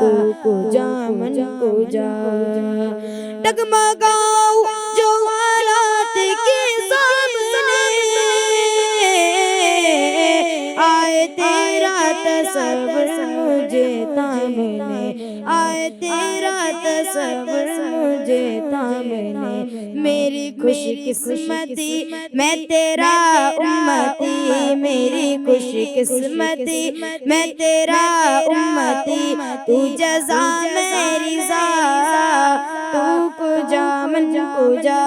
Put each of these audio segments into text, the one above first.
کو جا من کو جا ڈگمگاؤ جو حالات کے سامنے آئے تیرا تصور مجھے تامنے آئے تیرا تصور مجھے تامنے میری خوش قسمتی میں تیرا امتی میری خوش قسمتی میں تیرا امتی تو جزا میری رضا تو کو جا من کو جا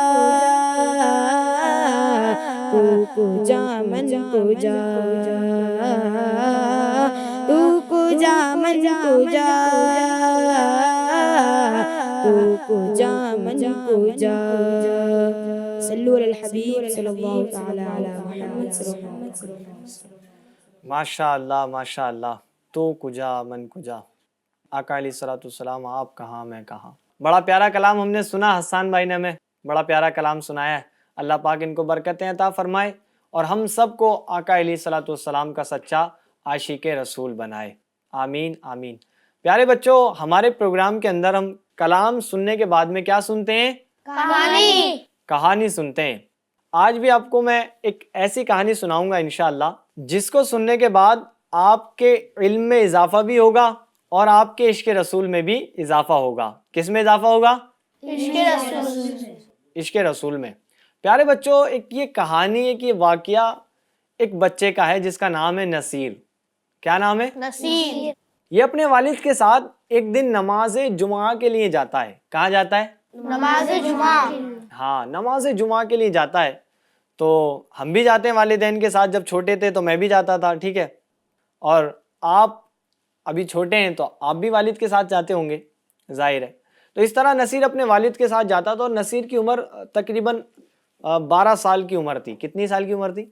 تو کو جا من کو جا تو کو جا من کو جا تو کو جا من کو جا صلو علی الحبیب صلی اللہ تعالی علی محمد صلی اللہ علیہ وسلم. ماشاء اللہ تو کجا من کجا. آقا علیہ الصلوۃ والسلام آپ کہاں میں کہاں. بڑا پیارا کلام ہم نے سنا، حسان بھائی نے ہمیں بڑا پیارا کلام سنایا ہے. اللہ پاک ان کو برکتیں عطا فرمائے اور ہم سب کو آقا علیہ الصلوۃ والسلام کا سچا عاشق رسول بنائے. آمین آمین. پیارے بچوں، ہمارے پروگرام کے اندر ہم کلام سننے کے بعد میں کیا سنتے ہیں؟ کہانی سنتے ہیں. آج بھی آپ کو میں ایک ایسی کہانی سناؤں گا انشاءاللہ جس کو سننے کے بعد آپ کے علم میں اضافہ بھی ہوگا اور آپ کے عشق رسول میں بھی اضافہ ہوگا. کس میں اضافہ ہوگا؟ عشق رسول میں. پیارے بچوں، ایک یہ کہانی، ایک یہ واقعہ ایک بچے کا ہے جس کا نام ہے نصیر. کیا نام ہے؟ نصیر. یہ اپنے والد کے ساتھ ایک دن نماز جمعہ کے لیے جاتا ہے. کہاں جاتا ہے؟ نماز جمعہ. ہاں، نماز جمعہ کے لیے جاتا ہے. تو ہم بھی جاتے ہیں والدین کے ساتھ. جب چھوٹے تھے تو میں بھی جاتا تھا، ٹھیک ہے. اور آپ ابھی چھوٹے ہیں تو آپ بھی والد کے ساتھ جاتے ہوں گے، ظاہر ہے. تو اس طرح نصیر اپنے والد کے ساتھ جاتا تھا اور نصیر کی عمر تقریباً 12 سال کی عمر تھی. کتنی سال کی عمر تھی؟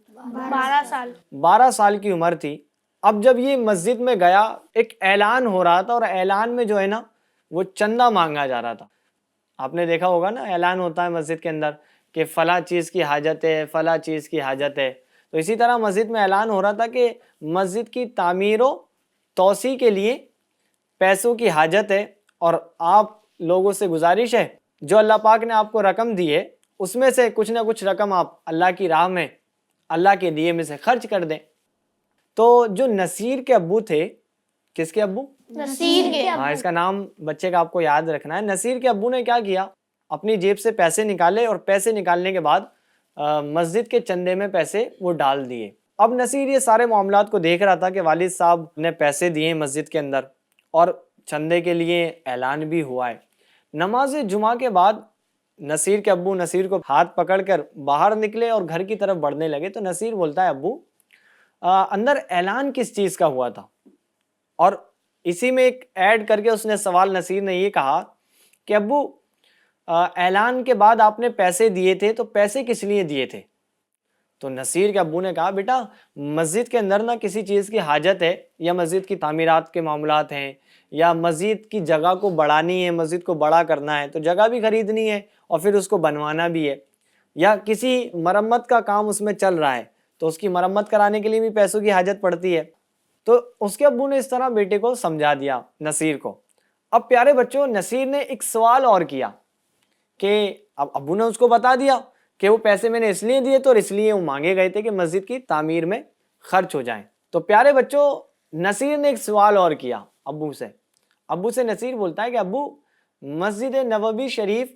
12 سال. 12 سال کی عمر تھی. اب جب یہ مسجد میں گیا، ایک اعلان ہو رہا تھا اور اعلان میں جو ہے نا وہ چندہ مانگا جا رہا تھا. آپ نے دیکھا ہوگا نا، اعلان ہوتا ہے مسجد کے اندر کہ فلاں چیز کی حاجت ہے، فلاں چیز کی حاجت ہے. تو اسی طرح مسجد میں اعلان ہو رہا تھا کہ مسجد کی تعمیر و توسیع کے لیے پیسوں کی حاجت ہے اور آپ لوگوں سے گزارش ہے جو اللہ پاک نے آپ کو رقم دی ہے اس میں سے کچھ نہ کچھ رقم آپ اللہ کی راہ میں، اللہ کے دیے میں سے خرچ کر دیں. تو جو نصیر کے ابو تھے، کس کے ابو؟ نصیر کے. ہاں، اس کا نام بچے کا آپ کو یاد رکھنا ہے. نصیر کے ابو نے کیا کیا؟ اپنی جیب سے پیسے نکالے اور پیسے نکالنے کے بعد مسجد کے چندے میں پیسے وہ ڈال دیے. اب نصیر یہ سارے معاملات کو دیکھ رہا تھا کہ والد صاحب نے پیسے دیے مسجد کے اندر اور چندے کے لیے اعلان بھی ہوا ہے. نماز جمعہ کے بعد نصیر کے ابو نصیر کو ہاتھ پکڑ کر باہر نکلے اور گھر کی طرف بڑھنے لگے. تو نصیر بولتا ہے، ابو اندر اعلان کس چیز کا ہوا تھا؟ اور اسی میں ایک ایڈ کر کے اس نے سوال نصیر نے یہ کہا کہ ابو اعلان کے بعد آپ نے پیسے دیے تھے تو پیسے کس لیے دیے تھے؟ تو نصیر کے ابو نے کہا، بیٹا مسجد کے اندر نہ کسی چیز کی حاجت ہے یا مسجد کی تعمیرات کے معاملات ہیں یا مسجد کی جگہ کو بڑھانی ہے، مسجد کو بڑا کرنا ہے تو جگہ بھی خریدنی ہے اور پھر اس کو بنوانا بھی ہے، یا کسی مرمت کا کام اس میں چل رہا ہے تو اس کی مرمت کرانے کے لیے بھی پیسوں کی حاجت پڑتی ہے. تو اس کے ابو نے اس طرح بیٹے کو سمجھا دیا نصیر کو. اب پیارے بچوں، نصیر نے ایک سوال اور کیا کہ اب ابو نے اس کو بتا دیا کہ وہ پیسے میں نے اس لیے دیے تو اور اس لیے وہ مانگے گئے تھے کہ مسجد کی تعمیر میں خرچ ہو جائیں. تو پیارے بچوں، نصیر نے ایک سوال اور کیا ابو سے. ابو سے نصیر بولتا ہے کہ ابو مسجد نبوی شریف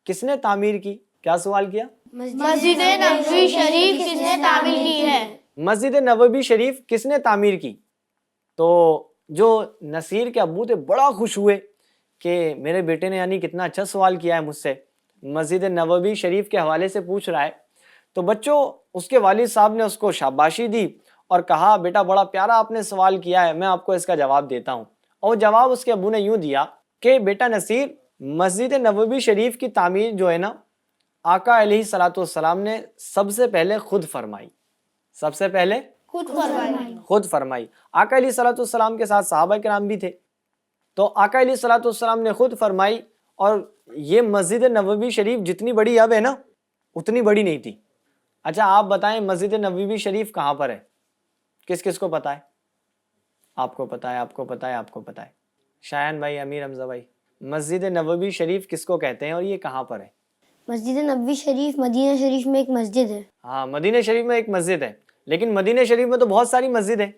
کس نے تعمیر کی؟ کیا سوال کیا؟ مسجد نبوی شریف کس نے تعمیر کی ہے؟ مسجد نبوی شریف کس نے تعمیر کی؟ تو جو نصیر کے ابو تھے بڑا خوش ہوئے کہ میرے بیٹے نے یعنی کتنا اچھا سوال کیا ہے مجھ سے، مسجد نبوی شریف کے حوالے سے پوچھ رہا ہے. تو بچوں، اس کے والد صاحب نے اس کو شاباشی دی اور کہا، بیٹا بڑا پیارا آپ نے سوال کیا ہے، میں آپ کو اس کا جواب دیتا ہوں. اور جواب اس کے ابو نے یوں دیا کہ بیٹا نصیر، مسجد نبوی شریف کی تعمیر جو ہے نا، آقا علیہ الصلوۃ والسلام نے سب سے پہلے خود فرمائی. سب سے پہلے خود فرمائی. آقا علیہ الصلوۃ والسلام کے ساتھ صحابہ کرام بھی تھے. تو آقا علیہ الصلوۃ والسلام نے خود فرمائی. اور یہ مسجد نبوی شریف جتنی بڑی اب ہے نا اتنی بڑی نہیں تھی. اچھا آپ بتائیں مسجد نبوی شریف کہاں پر ہے؟ کس کس کو پتہ ہے؟ آپ کو پتہ ہے، آپ کو پتہ ہے، آپ کو پتہ ہے. شایان بھائی, امیر حمزہ بھائی, مسجد نبوی شریف کس کو کہتے ہیں اور یہ کہاں پر ہے؟ مسجد نبوی شریف مدینہ شریف میں ایک مسجد ہے. ہاں, مدینہ شریف میں ایک مسجد ہے, لیکن مدینہ شریف میں تو بہت ساری مسجد ہے,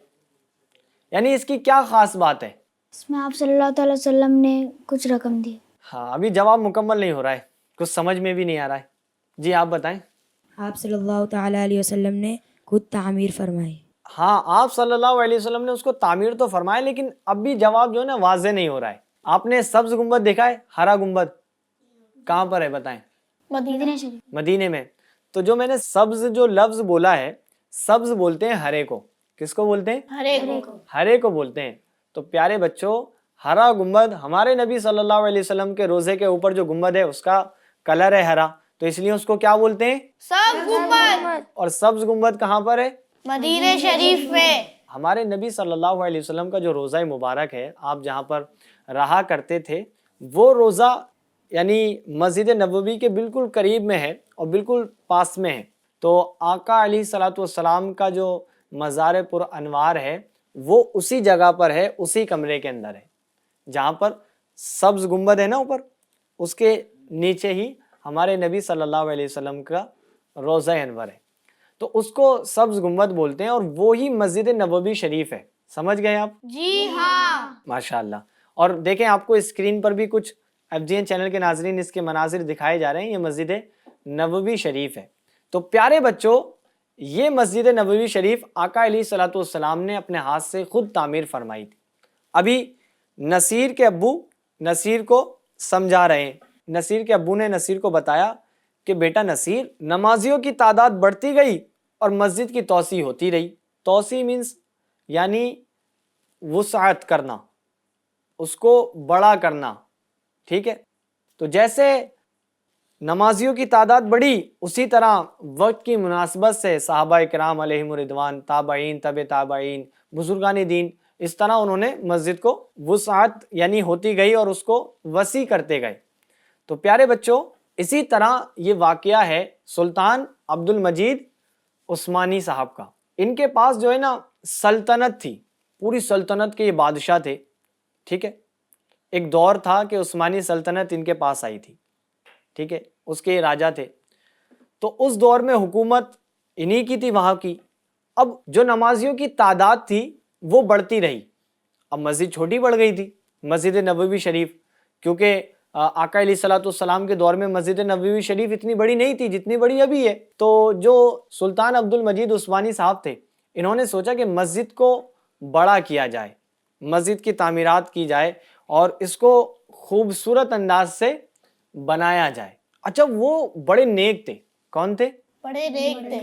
یعنی اس کی کیا خاص بات ہے؟ اس میں آپ صلی اللہ تعالی وسلم نے کچھ رقم دی. ہاں, ابھی جواب مکمل نہیں ہو رہا ہے, کچھ سمجھ میں بھی نہیں آ رہا ہے. جی آپ بتائیں. آپ صلی اللہ تعالیٰ علیہ وسلم نے خود تعمیر فرمائی. ہاں, آپ صلی اللہ علیہ وسلم نے اس کو تعمیر تو فرمایا, لیکن اب بھی جواب جو ہے نا واضح نہیں ہو رہا ہے. آپ نے سبز گنبد دیکھا ہے, ہرا گنبد کہاں پر ہے بتائیں؟ مدینہ شریف. مدینے میں. تو جو میں نے سبز جو لفظ بولا ہے, سبز بولتے ہیں ہرے کو. کس کو بولتے ہیں؟ ہرے کو بولتے ہیں. تو پیارے بچوں, ہرا گنبد ہمارے نبی صلی اللہ علیہ وسلم کے روزے کے اوپر جو گنبد ہے اس کا کلر ہے ہرا, تو اس لیے اس کو کیا بولتے ہیں؟ سبز گنبد. اور سبز گنبد کہاں پر ہے؟ مدینہ شریف میں. ہمارے نبی صلی اللہ علیہ وسلم کا جو روزہ مبارک ہے, آپ جہاں پر رہا کرتے تھے, وہ روزہ یعنی مسجد نبوی کے بالکل قریب میں ہے اور بالکل پاس میں ہے. تو آقا علیہ الصلوۃ والسلام کا جو مزار پر انوار ہے وہ اسی جگہ پر ہے, اسی کمرے کے اندر ہے جہاں پر سبز گنبد ہے نا اوپر, اس کے نیچے ہی ہمارے نبی صلی اللہ علیہ وسلم کا روزہ انور ہے. تو اس کو سبز گنبد بولتے ہیں اور وہی مسجد نبوی شریف ہے. سمجھ گئے آپ؟ جی ہاں. ماشاءاللہ. اور دیکھیں آپ کو اسکرین پر بھی کچھ FGN چینل کے ناظرین اس کے مناظر دکھائے جا رہے ہیں. یہ مسجد نبوی شریف ہے. تو پیارے بچوں, یہ مسجد نبوی شریف آقا علیہ الصلوۃ والسلام نے اپنے ہاتھ سے خود تعمیر فرمائی تھی. ابھی نصیر کے ابو نصیر کو سمجھا رہے ہیں. نصیر کے ابو نے نصیر کو بتایا کہ بیٹا نصیر, نمازیوں کی تعداد بڑھتی گئی اور مسجد کی توسیع ہوتی رہی. توسیع مینس یعنی وسعت کرنا, اس کو بڑا کرنا. ٹھیک ہے, تو جیسے نمازیوں کی تعداد بڑھی, اسی طرح وقت کی مناسبت سے صحابہ کرام علیہم الرضوان, تابعین, تبع تابعین, بزرگان دین, اس طرح انہوں نے مسجد کو وسعت یعنی ہوتی گئی اور اس کو وسیع کرتے گئے. تو پیارے بچوں, اسی طرح یہ واقعہ ہے سلطان عبد المجید عثمانی صاحب کا. ان کے پاس جو ہے نا سلطنت تھی, پوری سلطنت کے یہ بادشاہ تھے. ٹھیک ہے, ایک دور تھا کہ عثمانی سلطنت ان کے پاس آئی تھی. ٹھیک ہے, اس کے راجہ تھے. تو اس دور میں حکومت انہی کی تھی وہاں کی. اب جو نمازیوں کی تعداد تھی وہ بڑھتی رہی. اب مسجد چھوٹی پڑ گئی تھی, مسجد نبوی شریف, کیونکہ آقا علیہ الصلوۃ والسلام کے دور میں مسجد نبوی شریف اتنی بڑی نہیں تھی جتنی بڑی ابھی ہے. تو جو سلطان عبد المجید عثمانی صاحب تھے, انہوں نے سوچا کہ مسجد کو بڑا کیا جائے, مسجد کی تعمیرات کی جائے اور اس کو خوبصورت انداز سے بنایا جائے. اچھا, وہ بڑے نیک تھے. کون تھے؟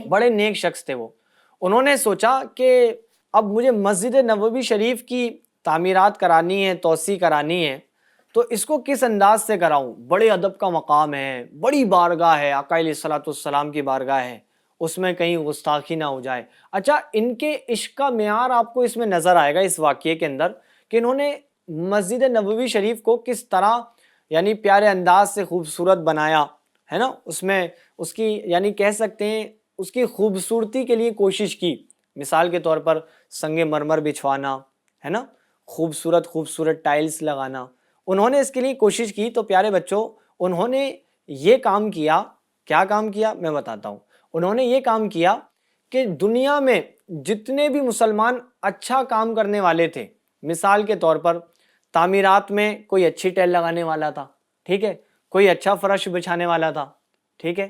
بڑے نیک شخص تھے وہ. انہوں نے سوچا کہ اب مجھے مسجد نبوی شریف کی تعمیرات کرانی ہے, توسیع کرانی ہے, تو اس کو کس انداز سے کراؤں؟ بڑے ادب کا مقام ہے, بڑی بارگاہ ہے, آقا علیہ الصلوۃ والسلام کی بارگاہ ہے, اس میں کہیں گستاخی نہ ہو جائے. اچھا, ان کے عشق کا معیار آپ کو اس میں نظر آئے گا اس واقعے کے اندر کہ انہوں نے مسجد نبوی شریف کو کس طرح یعنی پیارے انداز سے خوبصورت بنایا ہے نا. اس میں اس کی یعنی کہہ سکتے ہیں اس کی خوبصورتی کے لیے کوشش کی. مثال کے طور پر سنگ مرمر بچھوانا ہے نا, خوبصورت ٹائلز لگانا, انہوں نے اس کے لیے کوشش کی. تو پیارے بچوں, انہوں نے یہ کام کیا. کیا کام کیا میں بتاتا ہوں. انہوں نے یہ کام کیا کہ دنیا میں جتنے بھی مسلمان اچھا کام کرنے والے تھے, مثال کے طور پر تعمیرات میں کوئی اچھی ٹائل لگانے والا تھا, ٹھیک ہے, کوئی اچھا فرش بچھانے والا تھا, ٹھیک ہے,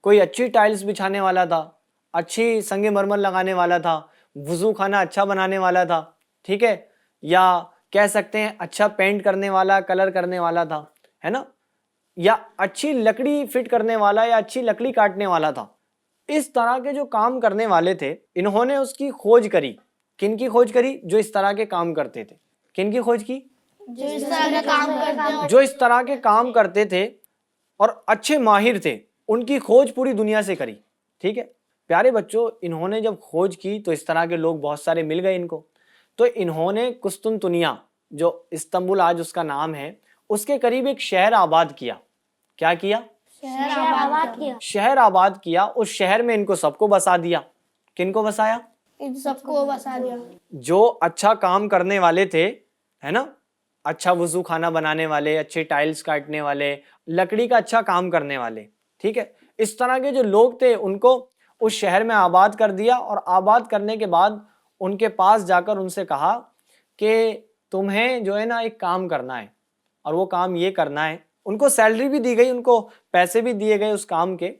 کوئی اچھی ٹائلز بچھانے والا تھا, اچھی سنگ مرمر لگانے والا تھا, وضو خانہ اچھا بنانے والا تھا, ٹھیک ہے, یا کہہ سکتے ہیں اچھا پینٹ کرنے والا, کلر کرنے والا تھا, ہے نا, یا اچھی لکڑی فٹ کرنے والا یا اچھی لکڑی کاٹنے والا تھا. اس طرح کے جو کام کرنے والے تھے, انہوں نے اس کی کھوج کری. کن کی کھوج کری؟ جو اس طرح کے کام کرتے تھے. کن کی کھوج کی؟ جو اس طرح کے کام کرتے تھے اور اچھے ماہر تھے, ان کی کھوج پوری دنیا سے کری. ٹھیک ہے پیارے بچوں, انہوں نے جب کھوج کی تو اس طرح کے لوگ بہت سارے مل گئے ان کو. تو انہوں نے قسطنطنیہ, جو استنبول آج اس کا نام ہے, اس کے قریب ایک شہر آباد کیا. کیا کیا؟ شہر آباد کیا. اس شہر میں ان کو سب کو بسا دیا. کن کو بسایا؟ ان سب کو بسا دیا. جو اچھا کام کرنے والے تھے, ہے نا, اچھا وضو خانہ بنانے والے، اچھے ٹائلز کاٹنے والے، لکڑی کا اچھا کام کرنے والے، ٹھیک ہے، اس طرح کے جو لوگ تھے ان کو اس شہر میں آباد کر دیا، اور آباد کرنے کے بعد ان کے پاس جا کر ان سے کہا کہ تمہیں جو ہے نا ایک کام کرنا ہے، اور وہ کام یہ کرنا ہے. ان کو سیلری بھی دی گئی، ان کو پیسے بھی دیے گئے اس کام کے.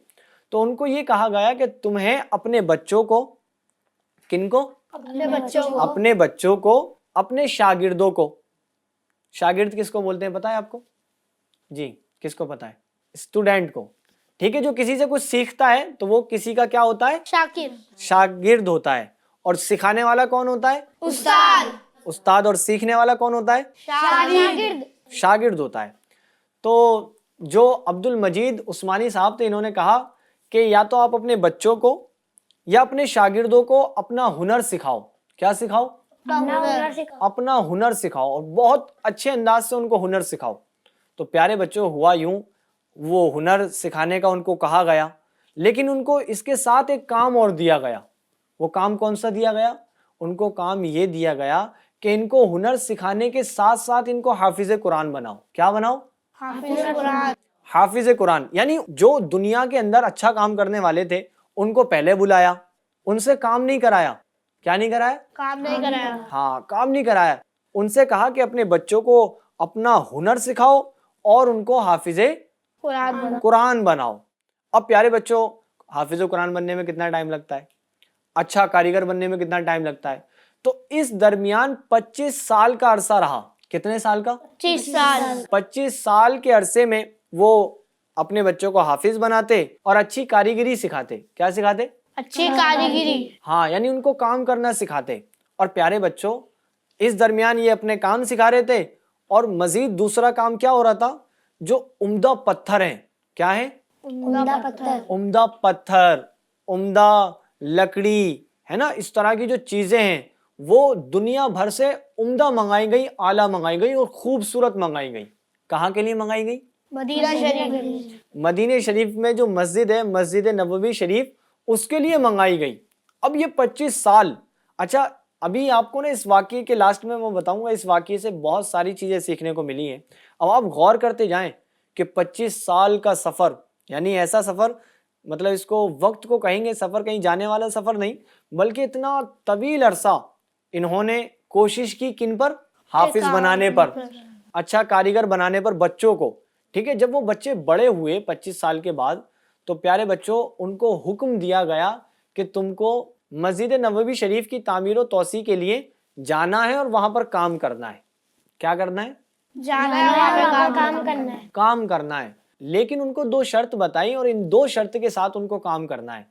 تو ان کو یہ کہا گیا کہ تمہیں اپنے بچوں کو، کن کو؟ اپنے بچوں کو، اپنے بچوں کو، اپنے شاگردوں کو. شاگرد کس کو بولتے ہیں پتہ ہے آپ کو؟ جی کس کو پتہ ہے؟ اسٹوڈنٹ کو. ٹھیک ہے، جو کسی سے کچھ سیکھتا ہے تو وہ کسی کا کیا ہوتا ہے؟ شاکر، شاگرد ہوتا ہے. اور سکھانے والا کون ہوتا ہے؟ استاد، استاد. اور سیکھنے والا کون ہوتا ہے؟ شاگرد. شاگرد ہوتا ہے. تو جو عبد المجید عثمانی صاحب تھے، انہوں نے کہا کہ یا تو آپ اپنے بچوں کو یا اپنے شاگردوں کو اپنا ہنر سکھاؤ. کیا سکھاؤ؟ اپنا ہنر سکھاؤ، اور بہت اچھے انداز سے ان کو ہنر سکھاؤ. تو پیارے بچوں، ہوا یوں، وہ ہنر سکھانے کا ان کو کہا گیا، لیکن ان کو اس کے ساتھ ایک کام اور دیا گیا. وہ کام کون سا دیا گیا؟ ان کو کام یہ دیا گیا کہ ان کو ہنر سکھانے کے ساتھ ساتھ ان کو حافظ قرآن بناؤ. کیا بناؤ؟ حافظ قرآن. حافظ قرآن. یعنی جو دنیا کے اندر اچھا کام کرنے والے تھے ان کو پہلے بلایا، ان سے کام نہیں کرایا. کیا نہیں کرایا؟ کام نہیں کرایا. ہاں، کام نہیں کرایا. ان سے کہا کہ اپنے بچوں کو اپنا ہنر سکھاؤ اور ان کو حافظ قرآن بناؤ. اب پیارے بچوں، حافظ قرآن بننے میں کتنا ٹائم لگتا ہے؟ اچھا کاریگر بننے میں کتنا ٹائم لگتا ہے؟ تو اس درمیان 25 سال کا عرصہ رہا. کتنے سال کا؟ 25 سال. 25 سال کے عرصے میں وہ اپنے بچوں کو حافظ بناتے اور اچھی کاریگری سکھاتے. کیا سکھاتے؟ اچھی کاریگری. ہاں، یعنی ان کو کام کرنا سکھاتے. اور پیارے بچوں، اس درمیان یہ اپنے کام سکھا رہے تھے، اور مزید دوسرا کام کیا ہو رہا تھا؟ جو عمدہ پتھر ہیں. کیا ہے؟ عمدہ پتھر. عمدہ پتھر، عمدہ لکڑی ہے نا، اس طرح کی جو چیزیں ہیں وہ دنیا بھر سے عمدہ منگائی گئی، اعلیٰ منگائی گئی اور خوبصورت منگائی گئی. کہاں کے لیے منگائی گئی؟ مدینہ شریف. مدینہ شریف میں جو مسجد ہے، مسجد نبوی شریف، اس کے لیے منگائی گئی. اب یہ 25 سال. اچھا، ابھی آپ کو نا اس واقعے کے لاسٹ میں میں بتاؤں گا، اس واقعے سے بہت ساری چیزیں سیکھنے کو ملی ہیں. اب آپ غور کرتے جائیں کہ 25 سال کا سفر، یعنی ایسا سفر، مطلب اس کو وقت کو کہیں گے سفر، کہیں جانے والا سفر نہیں، بلکہ اتنا طویل عرصہ انہوں نے کوشش کی کن پر؟ حافظ بنانے پر، اچھا کاریگر بنانے پر بچوں کو. ٹھیک ہے، جب وہ بچے بڑے ہوئے 25 سال کے بعد، تو پیارے بچوں ان کو حکم دیا گیا کہ تم کو مسجد نبوی شریف کی تعمیر و توسیع کے لیے جانا ہے اور وہاں پر کام کرنا ہے. کیا کرنا ہے؟ جانا ہے، وہاں پہ کام کرنا ہے. کام کرنا ہے. لیکن ان کو 2 شرط بتائی، اور ان 2 شرط کے ساتھ ان کو کام کرنا ہے.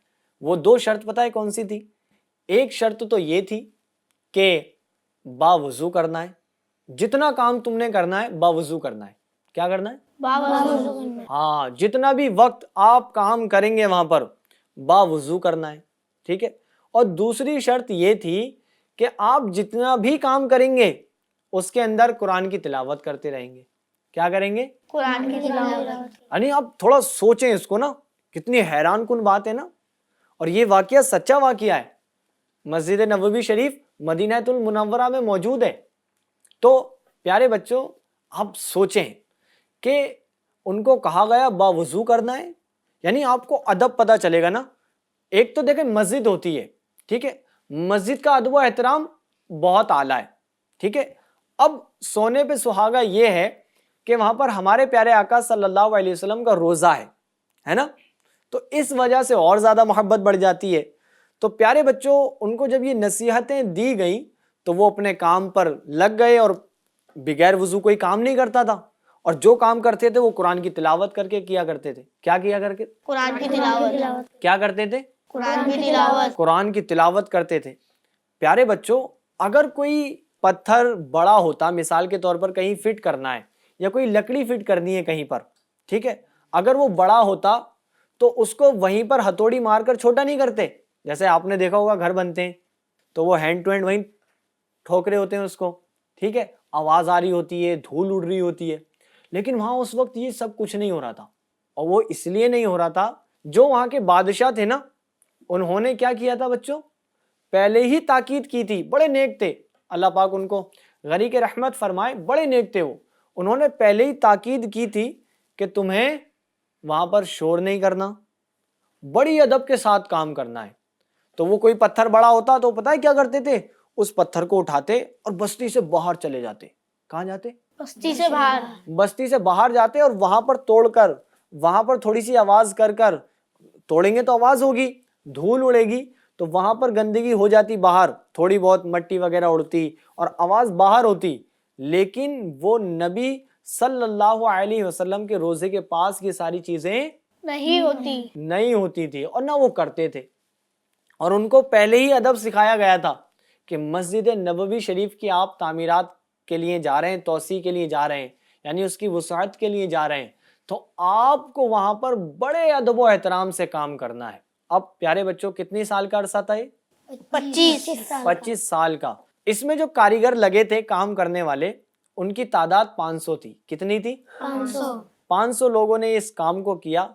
وہ 2 شرط پتہ ہے کون سی تھی؟ ایک شرط تو یہ تھی کہ باوضو کرنا ہے. جتنا کام تم نے کرنا ہے باوضو کرنا ہے. کیا کرنا ہے؟ باوضو کرنا ہے. ہاں، جتنا بھی وقت آپ کام کریں گے وہاں پر باوضو کرنا ہے. ٹھیک ہے. اور دوسری شرط یہ تھی کہ آپ جتنا بھی کام کریں گے اس کے اندر قرآن کی تلاوت کرتے رہیں گے. کیا کریں گے؟ قرآن کی تلاوت. یعنی آپ تھوڑا سوچیں اس کو نا، کتنی حیران کن بات ہے نا. اور یہ واقعہ سچا واقعہ ہے. مسجد نبوی شریف مدینہ المنورہ میں موجود ہے. تو پیارے بچوں، آپ سوچیں کہ ان کو کہا گیا باوضو کرنا ہے، یعنی آپ کو ادب پتہ چلے گا نا. ایک تو دیکھیں مسجد ہوتی ہے، ٹھیک ہے، مسجد کا ادب و احترام بہت اعلیٰ ہے. ٹھیک ہے. اب سونے پہ سہاگا یہ ہے کہ وہاں پر ہمارے پیارے آقا صلی اللہ علیہ وسلم کا روزہ ہے نا، تو اس وجہ سے اور زیادہ محبت بڑھ جاتی ہے. تو پیارے بچوں، ان کو جب یہ نصیحتیں دی گئیں تو وہ اپنے کام پر لگ گئے، اور بغیر وضو کوئی کام نہیں کرتا تھا، اور جو کام کرتے تھے وہ قرآن کی تلاوت کر کے کیا کرتے تھے. کیا کیا کر کے؟ قرآن کی تلاوت. کیا کرتے تھے؟ قرآن کی تلاوت. قرآن کی تلاوت کرتے تھے. پیارے بچوں، اگر کوئی پتھر بڑا ہوتا، مثال کے طور پر کہیں فٹ کرنا ہے یا کوئی لکڑی فٹ کرنی ہے کہیں پر، ٹھیک ہے، اگر وہ بڑا ہوتا تو اس کو وہیں پر ہتھوڑی مار کر چھوٹا نہیں کرتے. جیسے آپ نے دیکھا ہوگا گھر بنتے ہیں تو وہ ہینڈ ٹو ہینڈ وہیں ٹھوک رہے ہوتے ہیں اس کو، ٹھیک ہے، آواز آ رہی ہوتی ہے، دھول اڑ رہی ہوتی ہے. لیکن وہاں اس وقت یہ سب کچھ نہیں ہو رہا تھا، اور وہ اس لیے نہیں ہو رہا تھا، جو وہاں کے بادشاہ تھے نا، انہوں نے کیا کیا تھا بچوں؟ پہلے ہی تاکید کی تھی. بڑے نیک تھے، اللہ پاک ان کو غریق رحمت فرمائے بڑے نیک تھے وہ، انہوں نے پہلے ہی تاکید کی تھی کہ تمہیں وہاں پر شور نہیں کرنا، بڑی ادب کے ساتھ کام کرنا ہے۔ تو وہ کوئی پتھر بڑا ہوتا تو پتہ ہے کیا کرتے تھے، اس پتھر کو اٹھاتے اور بستی سے باہر چلے جاتے۔ کہاں جاتے؟ بستی سے باہر۔ بستی سے باہر جاتے اور وہاں پر توڑ کر، وہاں پر تھوڑی سی آواز کر کر، توڑیں گے تو آواز ہوگی، دھول اڑے گی، تو وہاں پر گندگی ہو جاتی باہر، تھوڑی بہت مٹی وغیرہ اڑتی اور آواز باہر ہوتی، لیکن وہ نبی صلی اللہ علیہ وسلم کے روزے کے پاس یہ ساری چیزیں نہیں ہوتی تھی اور نہ وہ کرتے تھے۔ اور ان کو پہلے ہی ادب سکھایا گیا تھا کہ مسجد نبوی شریف کی آپ تعمیرات کے لیے جا رہے ہیں، توسیع کے لیے جا رہے ہیں، یعنی اس کی وسعت کے لیے جا رہے ہیں، تو آپ کو وہاں پر بڑے ادب و احترام سے کام کرنا ہے۔ اب پیارے بچوں کتنی سال کا عرصہ تھا یہ؟ 25 سال کا۔ اس میں جو کاریگر لگے تھے کام کرنے والے، ان کی تعداد 500 تھی۔ کتنی تھی؟ 500 لوگوں نے اس کام کو کیا،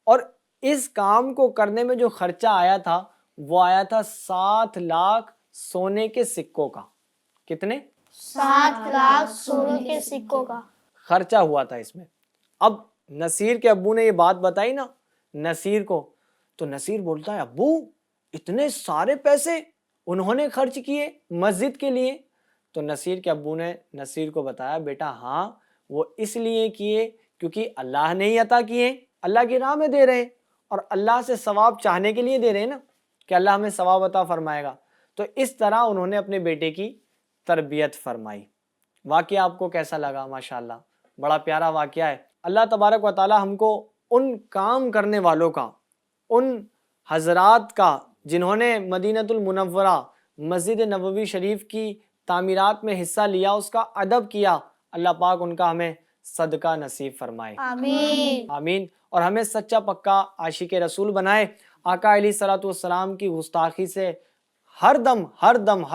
اور اس کام کو کرنے میں جو خرچہ آیا تھا وہ آیا تھا 7 لاکھ سونے کے سکوں کا۔ کتنے؟ 7 لاکھ سونے کے سکوں کا خرچہ ہوا تھا اس میں۔ اب نصیر کے ابو نے یہ بات بتائی نا نصیر کو، تو نصیر بولتا ہے ابو اتنے سارے پیسے انہوں نے خرچ کیے مسجد کے لیے؟ تو نصیر کے ابو نے نصیر کو بتایا بیٹا ہاں وہ اس لیے کیے کیونکہ اللہ نے ہی عطا کیے، اللہ کی راہ میں دے رہے ہیں، اور اللہ سے ثواب چاہنے کے لیے دے رہے ہیں نا کہ اللہ ہمیں ثواب عطا فرمائے گا۔ تو اس طرح انہوں نے اپنے بیٹے کی تربیت فرمائی۔ واقعہ آپ کو کیسا لگا؟ ماشاءاللہ بڑا پیارا واقعہ ہے۔ اللہ تبارک و تعالی ہم کو ان کام کرنے والوں کا، ان حضرات کا جنہوں نے مدینۃ المنورہ مسجد نبوی شریف کی تعمیرات میں حصہ لیا، اس کا ادب کیا، اللہ پاک ان کا ہمیں صدقہ نصیب فرمائے، آمین آمین، اور ہمیں سچا پکا عاشق رسول بنائے، آقا علیہ الصلوۃ والسلام کی گستاخی سے ہر دم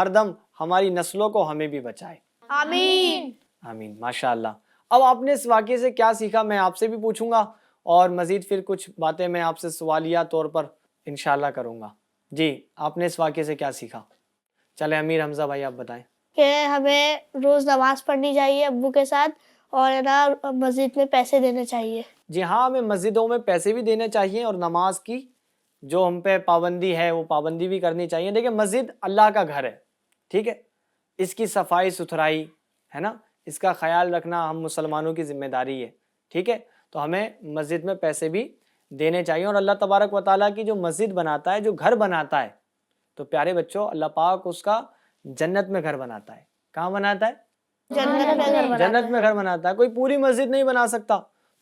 ہماری نسلوں کو ہمیں بھی بچائے، آمین آمین، ماشاءاللہ۔ اب آپ نے اس واقعے سے کیا سیکھا میں آپ سے بھی پوچھوں گا، اور مزید پھر کچھ باتیں میں آپ سے سوالیہ طور پر انشاءاللہ کروں گا۔ جی آپ نے اس واقعے سے کیا سیکھا؟ چلے امیر حمزہ بھائی آپ بتائیں۔ کہ ہمیں روز نماز پڑھنی چاہیے ابو کے ساتھ، اور نا مسجد میں پیسے دینے چاہیے۔ جی ہاں، ہمیں مسجدوں میں پیسے بھی دینے چاہیے، اور نماز کی جو ہم پہ پابندی ہے وہ پابندی بھی کرنی چاہیے۔ دیکھیں مسجد اللہ کا گھر ہے، ٹھیک ہے، اس کی صفائی ستھرائی ہے نا، اس کا خیال رکھنا ہم مسلمانوں کی ذمہ داری ہے، ٹھیک ہے، تو ہمیں مسجد میں پیسے بھی دینے چاہیے۔ اور اللہ تبارک و تعالیٰ کی جو مسجد بناتا ہے، جو گھر بناتا ہے، تو پیارے بچوں اللہ پاک اس کا جنت میں گھر بناتا ہے۔ کہاں بناتا ہے؟ جنت میں گھر بناتا ہے۔ کوئی پوری مسجد نہیں بنا سکتا،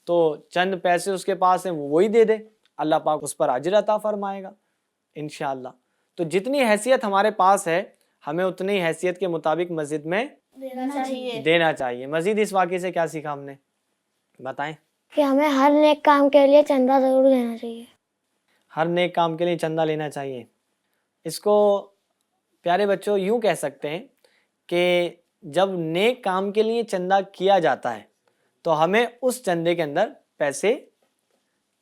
تو چند پیسے اس کے پاس ہیں وہ وہی دے دے، اللہ پاک اس پر اجر عطا فرمائے گا انشاءاللہ۔ تو جتنی حیثیت ہمارے پاس ہے ہمیں اتنی حیثیت کے مطابق مسجد میں دینا چاہیے۔ مزید اس واقعے سے کیا سیکھا ہم نے؟ بتائیں۔ کہ ہمیں ہر نیک کام کے لیے چندہ ضرور دینا چاہیے۔ ہر نیک کام کے لیے چندہ لینا چاہیے۔ اس کو پیارے بچوں یوں کہہ سکتے ہیں کہ جب نیک کام کے لیے چندہ کیا جاتا ہے تو ہمیں اس چندے کے اندر پیسے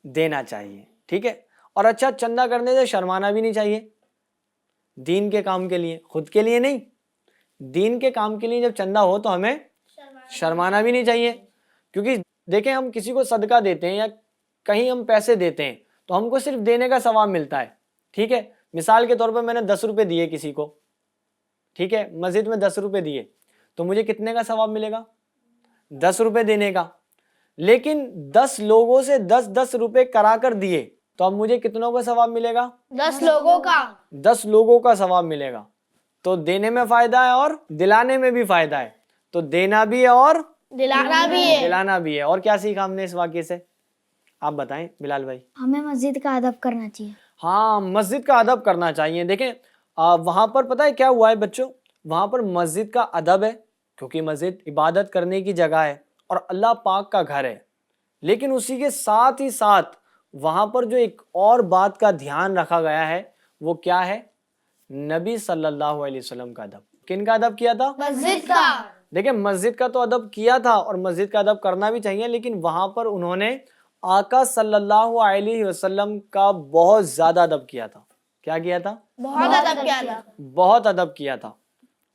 دینا چاہیے، ٹھیک ہے، اور اچھا چندہ کرنے سے شرمانا بھی نہیں چاہیے۔ دین کے کام کے لیے، خود کے لیے نہیں، دین کے کام کے لیے جب چندہ ہو تو ہمیں شرمانا بھی نہیں چاہیے، کیونکہ دیکھیں ہم کسی کو صدقہ دیتے ہیں یا کہیں ہم پیسے دیتے ہیں تو ہم کو صرف دینے کا ثواب ملتا ہے، ٹھیک ہے۔ مثال کے طور پر میں نے 10 روپے دیے کسی کو، ٹھیک ہے، مسجد میں 10 روپے دیے تو مجھے کتنے کا ثواب ملے گا؟ 10 روپے دینے کا۔ لیکن 10 لوگوں سے 10 روپے کرا کر دیے تو اب مجھے کتنوں کا ثواب ملے گا؟ 10 لوگوں کا 10 لوگوں کا ثواب ملے گا۔ تو دینے میں فائدہ ہے اور دلانے میں بھی فائدہ ہے، تو دینا بھی ہے اور دلانا بھی ہے۔ اور کیا سیکھا ہم نے اس واقعے سے؟ آپ بتائیں بلال بھائی۔ ہمیں مسجد کا ادب کرنا چاہیے۔ ہاں مسجد کا ادب کرنا چاہیے۔ دیکھیں وہاں پر پتہ ہے کیا ہوا ہے بچوں، وہاں پر مسجد کا ادب ہے کیونکہ مسجد عبادت کرنے کی جگہ ہے اور اللہ پاک کا گھر ہے، لیکن اسی کے ساتھ ہی ساتھ وہاں پر جو ایک اور بات کا دھیان رکھا گیا ہے وہ کیا ہے؟ نبی صلی اللہ علیہ وسلم کا ادب۔ کن کا ادب کیا تھا؟ مسجد کا۔ دیکھیں مسجد کا تو ادب کیا تھا اور مسجد کا ادب کرنا بھی چاہیے، لیکن وہاں پر انہوں نے آقا صلی اللہ علیہ وسلم کا بہت زیادہ ادب کیا تھا۔ کیا کیا تھا؟ بہت ادب کیا تھا۔ بہت ادب کیا تھا۔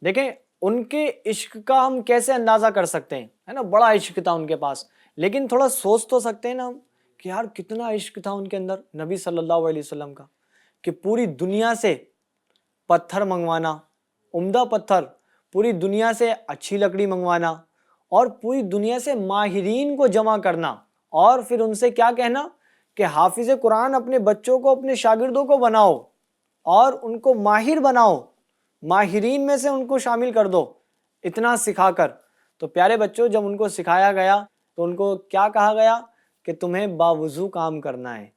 دیکھیں ان کے عشق کا ہم کیسے اندازہ کر سکتے ہیں، ہے نا، بڑا عشق تھا ان کے پاس، لیکن تھوڑا سوچ تو سکتے ہیں نا ہم کہ یار کتنا عشق تھا ان کے اندر نبی صلی اللہ علیہ وسلم کا، کہ پوری دنیا سے پتھر منگوانا، عمدہ پتھر، پوری دنیا سے اچھی لکڑی منگوانا، اور پوری دنیا سے ماہرین کو جمع کرنا، اور پھر ان سے کیا کہنا کہ حافظ قرآن اپنے بچوں کو، اپنے شاگردوں کو بناؤ اور ان کو ماہر بناؤ، ماہرین میں سے ان کو شامل کر دو، اتنا سکھا کر۔ تو پیارے بچوں، جب ان کو سکھایا گیا تو ان کو کیا کہا گیا کہ تمہیں باوضو کام کرنا ہے،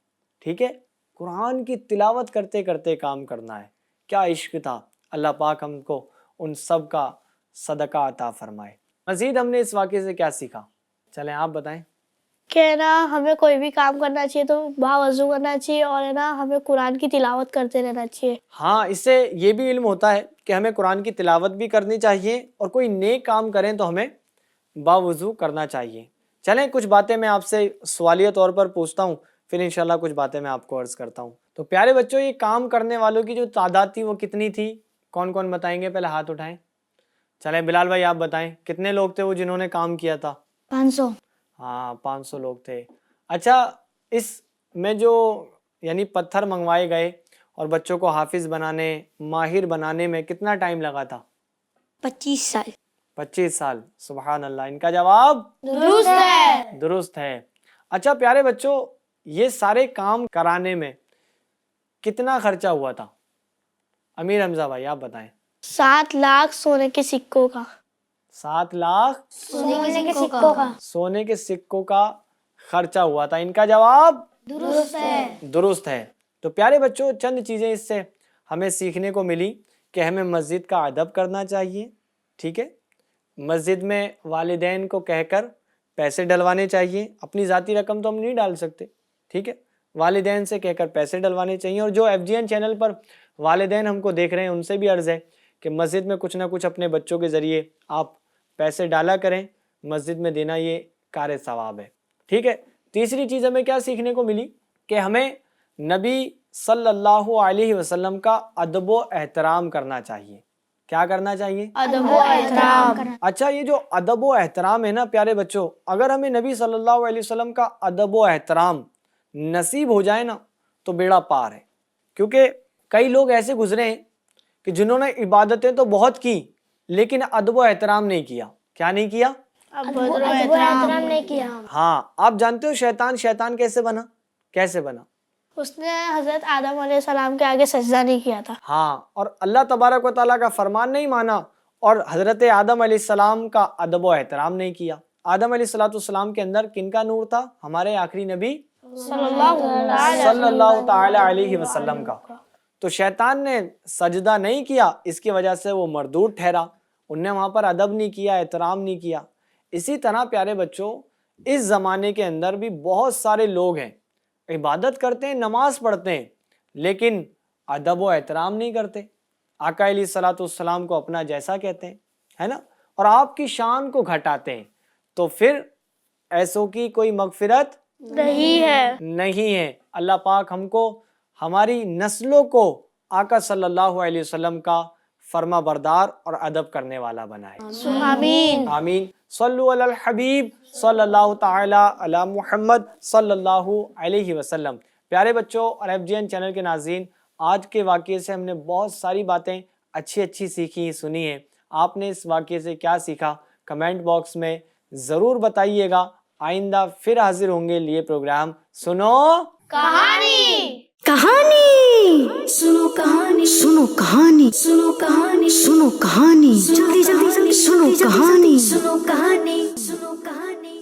ٹھیک ہے، قرآن کی تلاوت کرتے کرتے کام کرنا ہے۔ کیا عشق تھا، اللہ پاک ہم کو ان سب کا صدقہ عطا فرمائے۔ مزید ہم نے اس واقعے سے کیا سیکھا، چلیں آپ بتائیں۔ کہ نا ہمیں کوئی بھی کام کرنا چاہیے تو باوضو کرنا چاہیے، اور ہے نا ہمیں قرآن کی تلاوت کرتے رہنا چاہیے۔ ہاں، اس سے یہ بھی علم ہوتا ہے کہ ہمیں قرآن کی تلاوت بھی کرنی چاہیے، اور کوئی نیک کام کریں تو ہمیں باوضو کرنا چاہیے۔ چلیں کچھ باتیں میں آپ سے سوالیہ طور پر پوچھتا ہوں، پھر انشاءاللہ کچھ باتیں میں آپ کو عرض کرتا ہوں۔ تو پیارے بچوں، یہ کام کرنے والوں کی جو تعداد تھی وہ کتنی تھی؟ کون کون بتائیں گے؟ پہلے ہاتھ اٹھائیں۔ چلیں بلال بھائی آپ بتائیں، کتنے لوگ تھے وہ جنہوں نے کام کیا تھا؟ 500۔ ہاں 500 لوگ تھے۔ اچھا، اس میں جو یعنی پتھر منگوائے گئے اور بچوں کو حافظ بنانے، ماہر بنانے میں کتنا ٹائم لگا تھا؟ 25 سال۔ 25 سال، سبحان اللہ، ان کا جواب درست ہے۔ درست ہے۔ اچھا پیارے بچوں، یہ سارے کام کرانے میں کتنا خرچہ ہوا تھا؟ امیر حمزہ بھائی آپ بتائیں۔ 7 لاکھ سونے کے سکوں کا۔ 7 لاکھ سونے کے سکوں کا۔ سونے کے سکوں کا خرچہ ہوا تھا، ان کا جواب درست ہے۔ درست ہے۔ تو پیارے بچوں، چند چیزیں اس سے ہمیں سیکھنے کو ملی کہ ہمیں مسجد کا ادب کرنا چاہیے، ٹھیک ہے، مسجد میں والدین کو کہہ کر پیسے ڈلوانے چاہیے، اپنی ذاتی رقم تو ہم نہیں ڈال سکتے، ٹھیک ہے، والدین سے کہہ کر پیسے ڈلوانے چاہیے۔ اور جو FGN چینل پر والدین ہم کو دیکھ رہے ہیں ان سے بھی عرض ہے کہ مسجد میں کچھ نہ کچھ اپنے بچوں کے ذریعے آپ پیسے ڈالا کریں، مسجد میں دینا یہ کار ثواب ہے، ٹھیک ہے۔ تیسری چیز ہمیں کیا سیکھنے کو ملی کہ ہمیں نبی صلی اللہ علیہ وسلم کا ادب و احترام کرنا چاہیے۔ کیا کرنا چاہیے؟ ادب و احترام۔ اچھا، یہ جو ادب و احترام ہے نا پیارے بچوں، اگر ہمیں نبی صلی اللہ علیہ وسلم کا ادب و احترام نصیب ہو جائے نا تو بیڑا پار ہے، کیونکہ کئی لوگ ایسے گزرے ہیں کہ جنہوں نے عبادتیں تو بہت کی لیکن ادب و احترام نہیں کیا۔ کیا نہیں کیا؟ ادب و احترام نہیں کیا۔ ہاں، آپ جانتے ہو شیطان کیسے بنا؟ کیسے بنا؟ اس نے حضرت آدم علیہ السلام کے آگے سجدہ نہیں کیا تھا۔ ہاں، اور اللہ تبارک و تعالیٰ کا فرمان نہیں مانا، اور حضرت آدم علیہ السلام کا ادب و احترام نہیں کیا۔ آدم علیہ السلام کے اندر کن کا نور تھا؟ ہمارے آخری نبی صلی اللہ تعالی علیہ وسلم کا۔ تو شیطان نے سجدہ نہیں کیا، اس کی وجہ سے وہ مردود ٹھہرا، انہوں نے وہاں پر ادب نہیں کیا، احترام نہیں کیا۔ اسی طرح پیارے بچوں، اس زمانے کے اندر بھی بہت سارے لوگ ہیں، عبادت کرتے ہیں، نماز پڑھتے ہیں، لیکن ادب و احترام نہیں کرتے، آقا علیہ الصلوۃ والسلام کو اپنا جیسا کہتے ہیں، ہے نا، اور آپ کی شان کو گھٹاتے ہیں۔ تو پھر ایسوں کی کوئی مغفرت نہیں ہے۔ اللہ پاک ہم کو، ہماری نسلوں کو آقا صلی اللہ علیہ وسلم کا فرما بردار اور ادب کرنے والا بنائے۔ آمین۔ آمین۔ صلو علی الحبیب صلی اللہ تعالی علی محمد صلی اللہ علیہ وسلم۔ پیارے بچوں اور FGN چینل کے ناظرین، آج کے واقعے سے ہم نے بہت ساری باتیں اچھی سیکھی، سنی ہیں۔ آپ نے اس واقعے سے کیا سیکھا کمنٹ باکس میں ضرور بتائیے گا۔ آئندہ پھر حاضر ہوں گے لیے پروگرام سنو کہانی، سنو کہانی، سنو کہانی، سنو کہانی، سنو کہانی، جلدی جلدی جلدی سنو کہانی، سنو کہانی، سنو کہانی۔